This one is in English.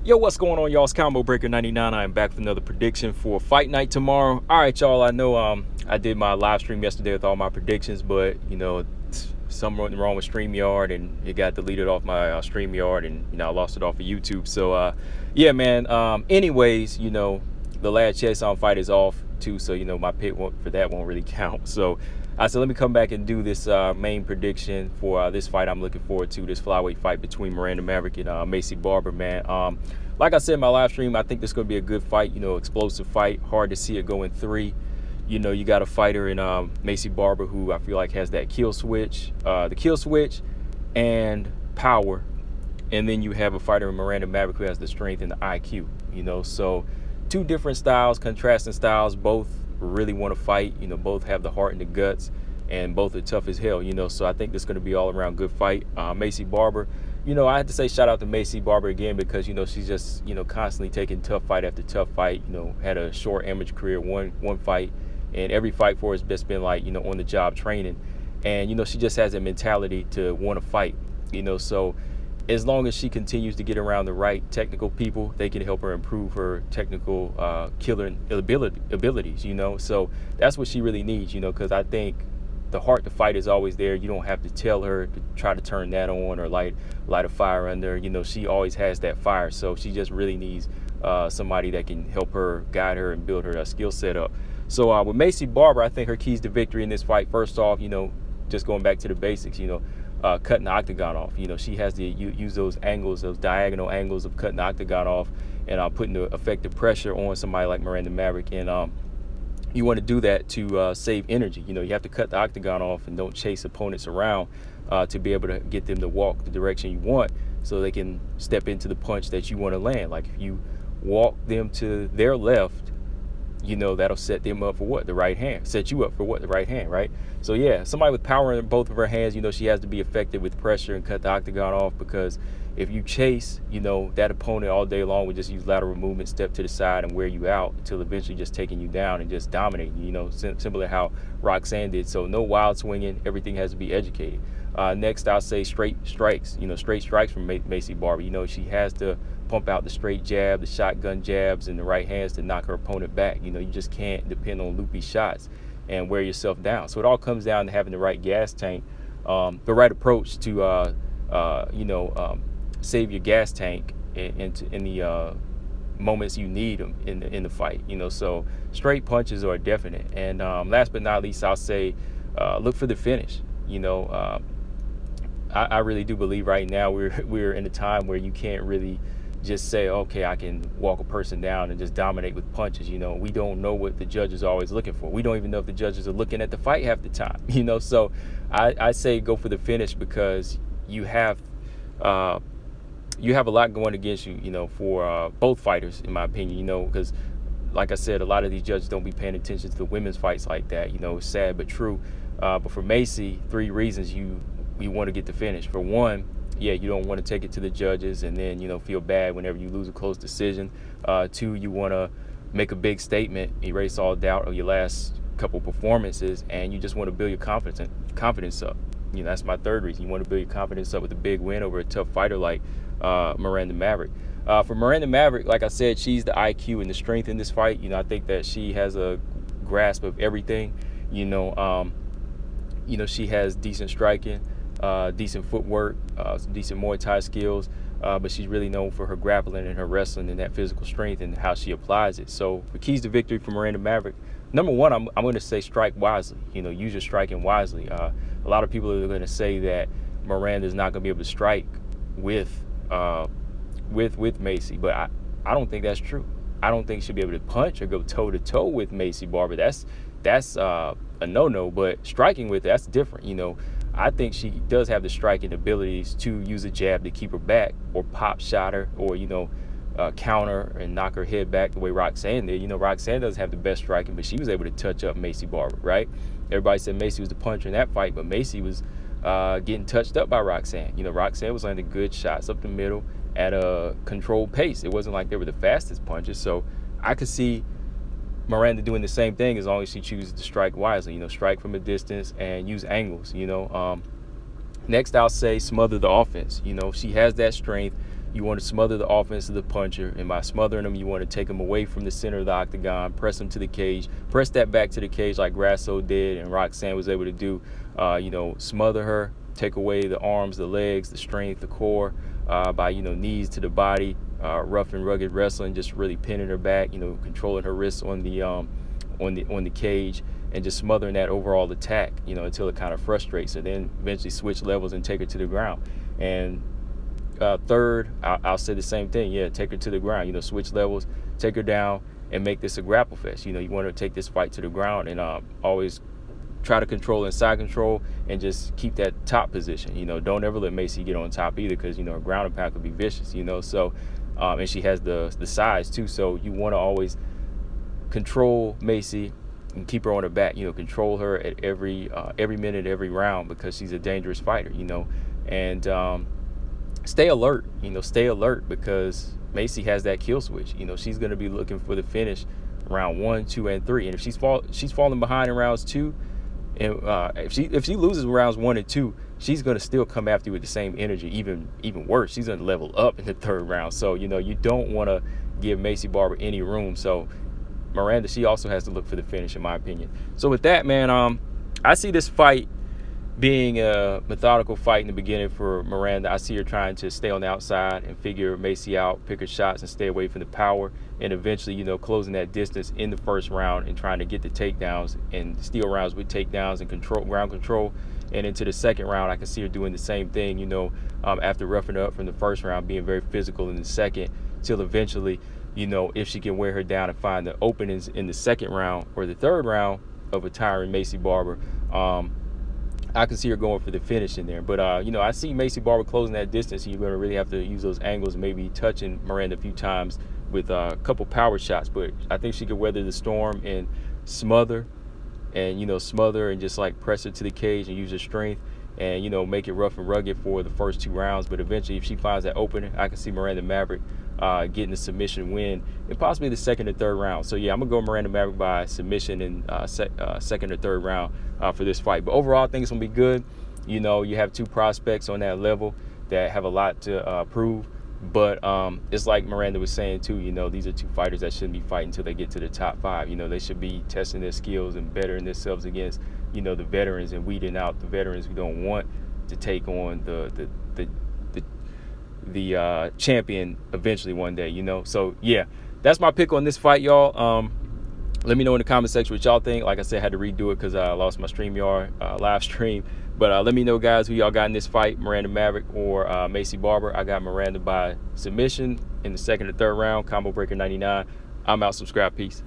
Yo, what's going on, y'all? It's Combo Breaker 99. I am back with another prediction for fight night tomorrow. All right, y'all. I know I did my live stream yesterday with all my predictions, but something wrong with StreamYard and it got deleted off my StreamYard, and I lost it off of YouTube. So yeah, man. Anyways, the lad Chesson fight is off too, so my pick for that won't really count. So I said, let me come back and do this main prediction for this fight I'm looking forward to, this flyweight fight between Miranda Maverick and Maycee Barber, man. Like I said in my live stream, I think this is going to be a good fight, explosive fight. Hard to see it going 3. You got a fighter in Maycee Barber who I feel like has that kill switch, and power. And then you have a fighter in Miranda Maverick who has the strength and the IQ, So 2 different styles, contrasting styles, both really want to fight, both have the heart and the guts, and both are tough as hell, So I think this is going to be all around good fight. Maycee Barber, I had to say shout out to Maycee Barber again because, she's just, constantly taking tough fight after tough fight, had a short amateur career, one fight, and every fight for her has just been like, on the job training. And, she just has a mentality to want to fight, so as long as she continues to get around the right technical people, they can help her improve her technical killing abilities, So that's what she really needs, because I think the heart to fight is always there. You don't have to tell her to try to turn that on or light a fire under. She always has that fire. So she just really needs somebody that can help her, guide her, and build her skill set up. So with Maycee Barber, I think her keys to victory in this fight, first off, just going back to the basics, cutting the octagon off. She has to use those angles, those diagonal angles of cutting the octagon off and putting the effective pressure on somebody like Miranda Maverick. And you want to do that to save energy. You have to cut the octagon off and don't chase opponents around to be able to get them to walk the direction you want so they can step into the punch that you want to land. Like if you walk them to their left, that'll set them up for what? The right hand. Set you up for what? The right hand, right? So yeah, somebody with power in both of her hands, she has to be effective with pressure and cut the octagon off, because if you chase, that opponent all day long would just use lateral movement, step to the side, and wear you out until eventually just taking you down and just dominating you, similar to how Roxanne did. So no wild swinging, everything has to be educated. Next, I'll say straight strikes, straight strikes from Maycee Barber. She has to pump out the straight jab, the shotgun jabs, and the right hands to knock her opponent back. You just can't depend on loopy shots and wear yourself down. So it all comes down to having the right gas tank, the right approach to, save your gas tank in the moments you need them in the fight. So straight punches are definite. And last but not least, I'll say look for the finish. I really do believe right now we're in a time where you can't really just say, okay, I can walk a person down and just dominate with punches. We don't know what the judges are always looking for. We don't even know if the judges are looking at the fight half the time. So I say go for the finish, because you have a lot going against you, for both fighters, in my opinion, because like I said, a lot of these judges don't be paying attention to the women's fights like that. It's sad but true. But for Maycee, 3 reasons you want to get the finish. For one, yeah, you don't want to take it to the judges and then, feel bad whenever you lose a close decision. 2, you want to make a big statement, erase all doubt of your last couple performances, and you just want to build your confidence up. That's my 3rd reason. You want to build your confidence up with a big win over a tough fighter like Miranda Maverick. For Miranda Maverick, like I said, she's the IQ and the strength in this fight. I think that she has a grasp of everything. She has decent striking, decent footwork, some decent Muay Thai skills, but she's really known for her grappling and her wrestling and that physical strength and how she applies it. So the keys to victory for Miranda Maverick, number 1, I'm going to say strike wisely. Use your striking wisely. A lot of people are going to say that Miranda is not going to be able to strike with Maycee, but I don't think that's true. I don't think she'll be able to punch or go toe to toe with Maycee Barber. That's a no-no. But striking with her, that's different. I think she does have the striking abilities to use a jab to keep her back, or pop shot her, or counter and knock her head back the way Roxanne did. Roxanne doesn't have the best striking, but she was able to touch up Maycee Barber, right? Everybody said Maycee was the puncher in that fight, but Maycee was getting touched up by Roxanne. Roxanne was landing good shots up the middle at a controlled pace. It wasn't like they were the fastest punches. So I could see Miranda doing the same thing as long as she chooses to strike wisely, strike from a distance and use angles, Next, I'll say smother the offense. She has that strength. You want to smother the offense of the puncher, and by smothering them, you want to take them away from the center of the octagon, press them to the cage, press that back to the cage like Grasso did and Roxanne was able to do. Smother her, take away the arms, the legs, the strength, the core, by knees to the body, rough and rugged wrestling, just really pinning her back, controlling her wrists on the cage, and just smothering that overall attack, until it kind of frustrates her. Then eventually switch levels and take her to the ground. And third, I'll say the same thing. Yeah, take her to the ground. Switch levels, take her down, and make this a grapple fest. You want to take this fight to the ground, and always try to control inside control and just keep that top position. Don't ever let Maycee get on top either, because her ground and pound could be vicious. So, and she has the size too. So you want to always control Maycee and keep her on her back. Control her at every minute, every round, because she's a dangerous fighter. And stay alert. Stay alert, because Maycee has that kill switch. She's going to be looking for the finish round 1, 2, and 3. And if she's falling behind in rounds 2, and if she loses rounds 1 and 2, she's going to still come after you with the same energy. Even worse, she's going to level up in the 3rd round. So you don't want to give Maycee Barber any room. So Miranda, she also has to look for the finish, in my opinion. So with that, man, I see this fight being a methodical fight in the beginning for Miranda. I see her trying to stay on the outside and figure Maycee out, pick her shots, and stay away from the power, and eventually, closing that distance in the 1st round and trying to get the takedowns and steal rounds with takedowns and ground control. And into the 2nd round, I can see her doing the same thing, after roughing her up from the 1st round, being very physical in the 2nd, till eventually, if she can wear her down and find the openings in the 2nd round or the 3rd round of a tiring Maycee Barber, I can see her going for the finish in there. But, I see Maycee Barber closing that distance, and you're going to really have to use those angles, maybe touching Miranda a few times with a couple power shots. But I think she could weather the storm and smother and just like press her to the cage and use her strength and, make it rough and rugged for the first 2 rounds. But eventually, if she finds that opening, I can see Miranda Maverick getting the submission win and possibly the 2nd or 3rd round. So, yeah, I'm going to go Miranda Maverick by submission in 2nd or 3rd round for this fight. But overall, I think it's going to be good. You have 2 prospects on that level that have a lot to prove. But it's like Miranda was saying, too, these are 2 fighters that shouldn't be fighting until they get to the top 5. They should be testing their skills and bettering themselves against, the veterans, and weeding out the veterans who don't want to take on the champion eventually one day, So, yeah, that's my pick on this fight, y'all. Let me know in the comment section what y'all think. Like I said, I had to redo it because I lost my StreamYard live stream. But let me know, guys, who y'all got in this fight, Miranda Maverick or Maycee Barber. I got Miranda by submission in the 2nd or 3rd round, combo breaker 99. I'm out. Subscribe. Peace.